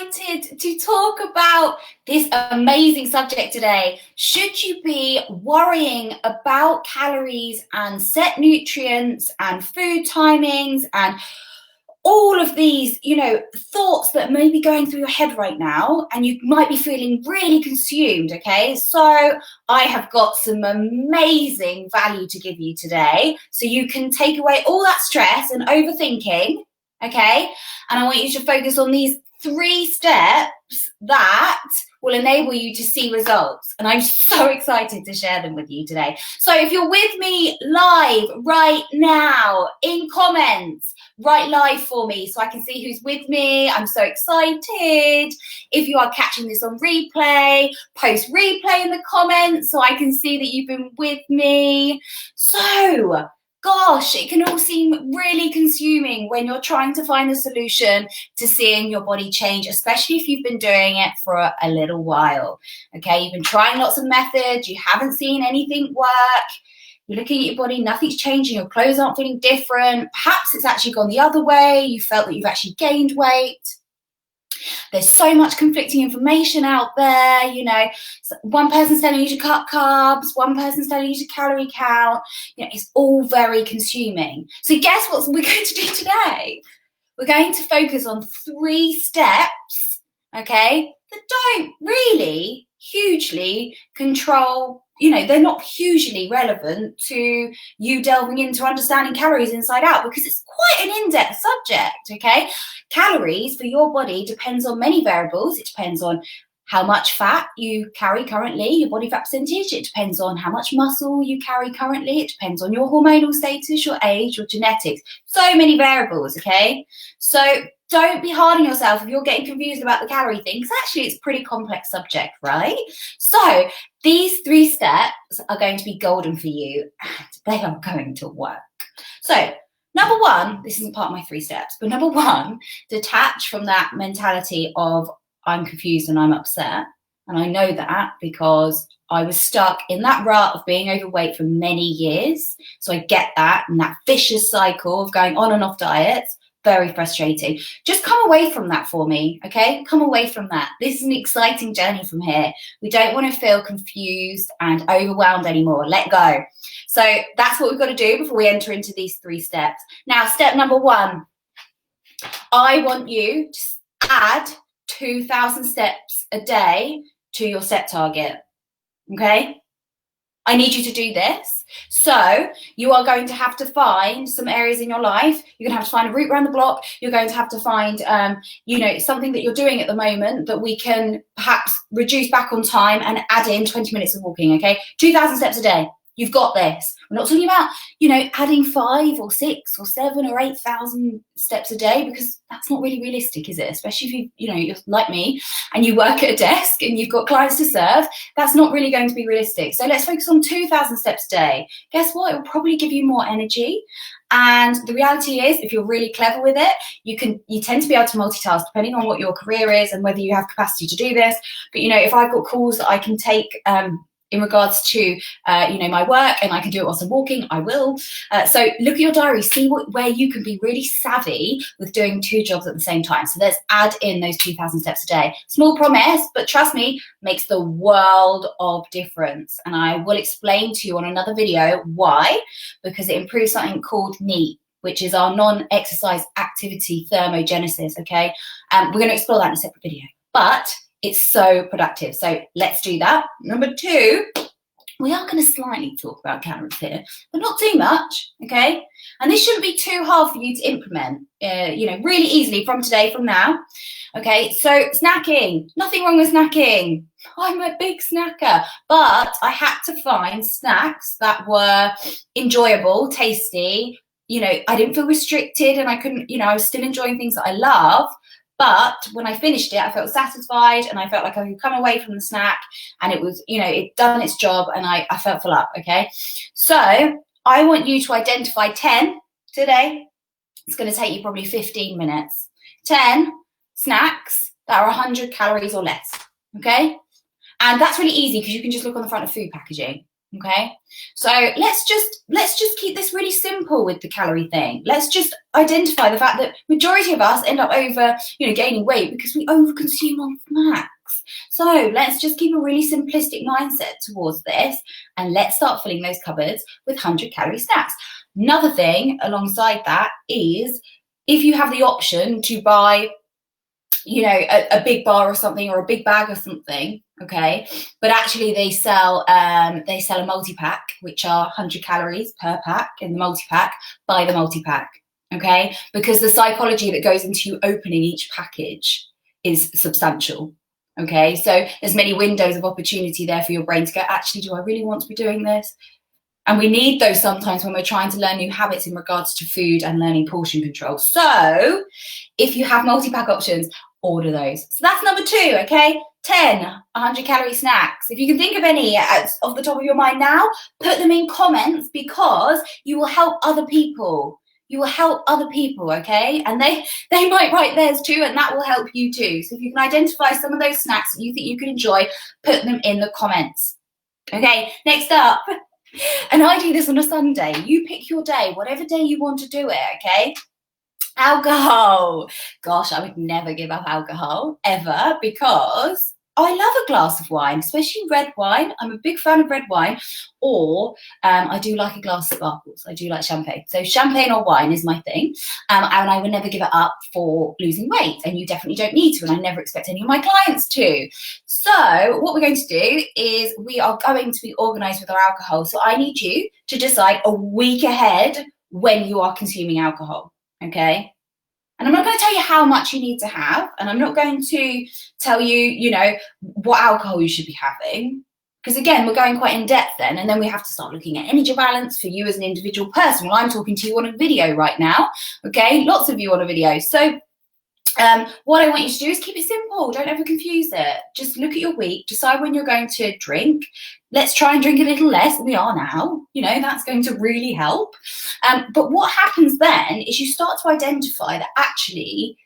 excited to talk about this amazing subject today. Should you be worrying about calories and set nutrients and food timings and all of these, thoughts that may be going through your head right now, and you might be feeling really consumed, okay? So I have got some amazing value to give you today so you can take away all that stress and overthinking, okay? And I want you to focus on these 3 steps that will enable you to see results. And I'm so excited to share them with you today. So if you're with me live right now in comments, write live for me so I can see who's with me. I'm so excited. If you are catching this on replay, post replay in the comments so I can see that you've been with me. So, gosh, it can all seem really consuming when you're trying to find the solution to seeing your body change, especially if you've been doing it for a little while. Okay, you've been trying lots of methods, you haven't seen anything work. You're looking at your body, nothing's changing, your clothes aren't feeling different. Perhaps it's actually gone the other way. You felt that you've actually gained weight. There's so much conflicting information out there, one person's telling you to cut carbs, one person's telling you to calorie count. It's all very consuming. So guess what we're going to do today? We're going to focus on 3 steps, okay, that don't really hugely control, they're not hugely relevant to you delving into understanding calories inside out, because it's quite an in-depth subject, okay? Calories for your body depends on many variables. It depends on how much fat you carry currently, your body fat percentage. It depends on how much muscle you carry currently. It depends on your hormonal status, your age, your genetics. So many variables, okay? So don't be hard on yourself if you're getting confused about the calorie thing, because actually it's a pretty complex subject, right? So these 3 steps are going to be golden for you, and they are going to work. So number 1, this isn't part of my 3 steps, but number 1, detach from that mentality of I'm confused and I'm upset. And I know that because I was stuck in that rut of being overweight for many years. So I get that, and that vicious cycle of going on and off diets. Very frustrating. Just come away from that for me, okay? Come away from that. This is an exciting journey from here. We don't want to feel confused and overwhelmed anymore. Let go. So that's what we've got to do before we enter into these 3 steps. Now, step number 1, I want you to add 2,000 steps a day to your step target, okay? I need you to do this. So you are going to have to find some areas in your life. You're going to have to find a route around the block. You're going to have to find, something that you're doing at the moment that we can perhaps reduce back on time and add in 20 minutes of walking, okay? 2,000 steps a day. You've got this. We're not talking about, adding 5 or 6 or 7 or 8,000 steps a day, because that's not really realistic, is it? Especially if you're like me and you work at a desk and you've got clients to serve. That's not really going to be realistic. So let's focus on 2,000 steps a day. Guess what? It will probably give you more energy. And the reality is, if you're really clever with it, you tend to be able to multitask depending on what your career is and whether you have capacity to do this. But if I've got calls that I can take in regards to my work, and I can do it whilst I'm walking, I will. So look at your diary, see where you can be really savvy with doing 2 jobs at the same time. So let's add in those 2,000 steps a day. Small promise, but trust me, makes the world of difference. And I will explain to you on another video why, because it improves something called NEAT, which is our non-exercise activity thermogenesis, okay? We're going to explore that in a separate video. But it's so productive. So let's do that. Number 2, we are going to slightly talk about calories here, but not too much, okay? And this shouldn't be too hard for you to implement, really easily from today, from now, okay? So snacking, nothing wrong with snacking. I'm a big snacker, but I had to find snacks that were enjoyable, tasty. I didn't feel restricted, and I couldn't, I was still enjoying things that I love. But when I finished it, I felt satisfied, and I felt like I could come away from the snack and it was, it done its job, and I felt full up, okay? So I want you to identify 10 today. It's going to take you probably 15 minutes. 10 snacks that are 100 calories or less, okay? And that's really easy because you can just look on the front of food packaging. Okay, so let's just keep this really simple with the calorie thing. Let's just identify the fact that majority of us end up gaining weight because we overconsume on snacks. So let's just keep a really simplistic mindset towards this, and let's start filling those cupboards with 100-calorie snacks. Another thing alongside that is, if you have the option to buy a big bar or something, or a big bag or something, okay, but actually they sell a multi-pack, which are 100 calories per pack in the multi-pack. Buy the multi-pack, okay, because the psychology that goes into you opening each package is substantial. Okay, so there's many windows of opportunity there for your brain to go, actually, do I really want to be doing this? And we need those sometimes when we're trying to learn new habits in regards to food and learning portion control. So if you have multi-pack options, order those. So that's number 2, okay? 10 100-calorie snacks. If you can think of any off the top of your mind now, put them in comments, because you will help other people. You will help other people, okay? And they might write theirs too, and that will help you too. So if you can identify some of those snacks that you think you could enjoy, put them in the comments. Okay, next up. And I do this on a Sunday. You pick your day, whatever day you want to do it, okay? Alcohol. Gosh, I would never give up alcohol, ever, because I love a glass of wine, especially red wine. I'm a big fan of red wine, or I do like a glass of sparkles. I do like champagne. So champagne or wine is my thing, and I would never give it up for losing weight, and you definitely don't need to, and I never expect any of my clients to. So what we're going to do is we are going to be organised with our alcohol. So I need you to decide a week ahead when you are consuming alcohol, okay? And I'm not going to tell you how much you need to have, and I'm not going to tell you, what alcohol you should be having, because again, we're going quite in depth then, and then we have to start looking at energy balance for you as an individual person. Well, I'm talking to you on a video right now, okay? Lots of you on a video. So what I want you to do is keep it simple. Don't ever confuse it. Just look at your week, decide when you're going to drink. Let's try and drink a little less than we are now. That's going to really help. But what happens then is you start to identify that actually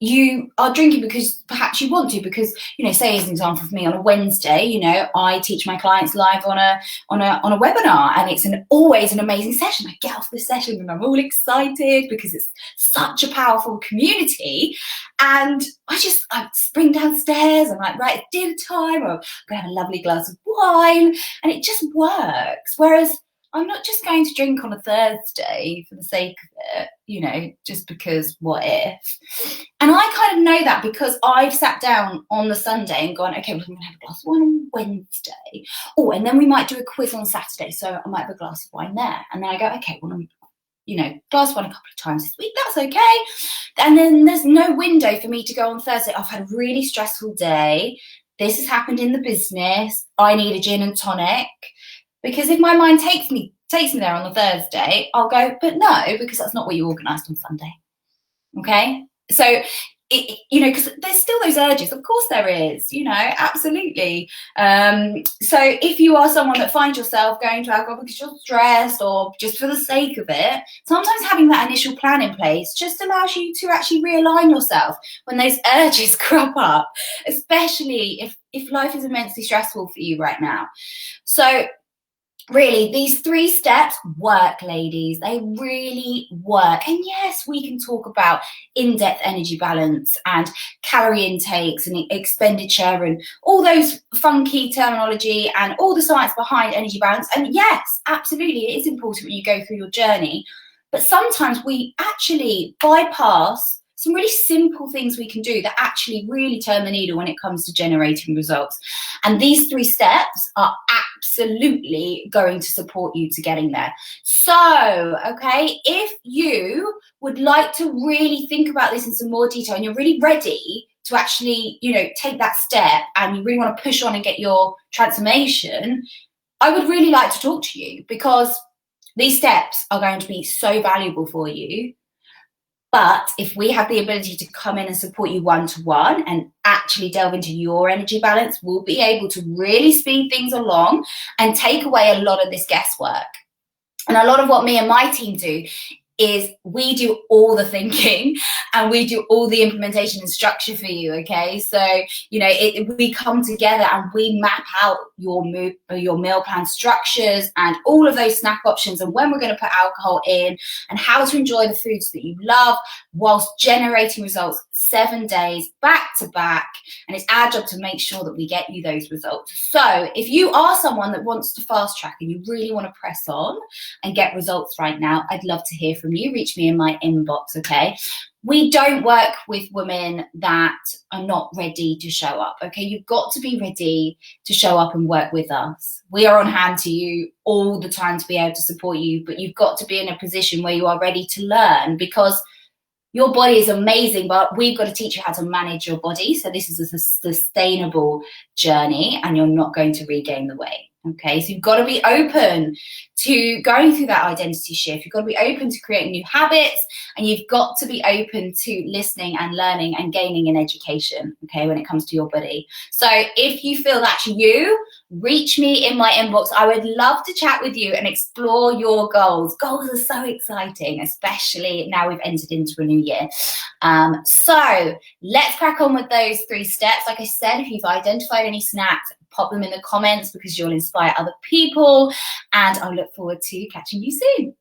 you are drinking because perhaps you want to, because, say as an example for me, on a Wednesday, I teach my clients live on a webinar, and it's always an amazing session. I get off the session and I'm all excited because it's such a powerful community, and I spring downstairs, I'm like, right, it's dinner time, or I'm gonna have a lovely glass of wine, and it just works. Whereas I'm not just going to drink on a Thursday for the sake of it, just because what if? And I kind of know that because I've sat down on the Sunday and gone, okay, well, I'm going to have a glass of wine on Wednesday. Oh, and then we might do a quiz on Saturday, so I might have a glass of wine there. And then I go, okay, well, I'm glass of wine a couple of times this week, that's okay. And then there's no window for me to go on Thursday. I've had a really stressful day. This has happened in the business. I need a gin and tonic. Because if my mind takes me there on the Thursday, I'll go, but no, because that's not what you organised on Sunday. Okay? So, because there's still those urges. Of course there is, absolutely. So if you are someone that finds yourself going to alcohol because you're stressed or just for the sake of it, sometimes having that initial plan in place just allows you to actually realign yourself when those urges crop up, especially if life is immensely stressful for you right now. So, really, these 3 steps work, ladies. They really work. And yes, we can talk about in-depth energy balance and calorie intakes and expenditure and all those funky terminology and all the science behind energy balance. And yes, absolutely, it is important when you go through your journey. But sometimes we actually bypass some really simple things we can do that actually really turn the needle when it comes to generating results. And these 3 steps are absolutely going to support you to getting there. So, okay, if you would like to really think about this in some more detail and you're really ready to actually, take that step and you really want to push on and get your transformation, I would really like to talk to you, because these steps are going to be so valuable for you. But if we have the ability to come in and support you one-to-one and actually delve into your energy balance, we'll be able to really speed things along and take away a lot of this guesswork. And a lot of what me and my team do is we do all the thinking and we do all the implementation and structure for you, okay? So, you know, we come together and we map out your meal plan structures and all of those snack options and when we're going to put alcohol in and how to enjoy the foods that you love whilst generating results 7 days back to back. And it's our job to make sure that we get you those results. So if you are someone that wants to fast track and you really want to press on and get results right now, I'd love to hear from you. Reach me in my inbox, okay? We don't work with women that are not ready to show up, okay? You've got to be ready to show up and work with us. We are on hand to you all the time to be able to support you, but you've got to be in a position where you are ready to learn, because your body is amazing, but we've got to teach you how to manage your body. So this is a sustainable journey and you're not going to regain the weight. Okay, so you've got to be open to going through that identity shift. You've got to be open to creating new habits, and you've got to be open to listening and learning and gaining an education, okay, when it comes to your body. So if you feel that's you, reach me in my inbox. I would love to chat with you and explore your goals. Goals are so exciting, especially now we've entered into a new year. So let's crack on with those 3 steps. Like I said, if you've identified any snacks, pop them in the comments because you'll inspire other people. And I look forward to catching you soon.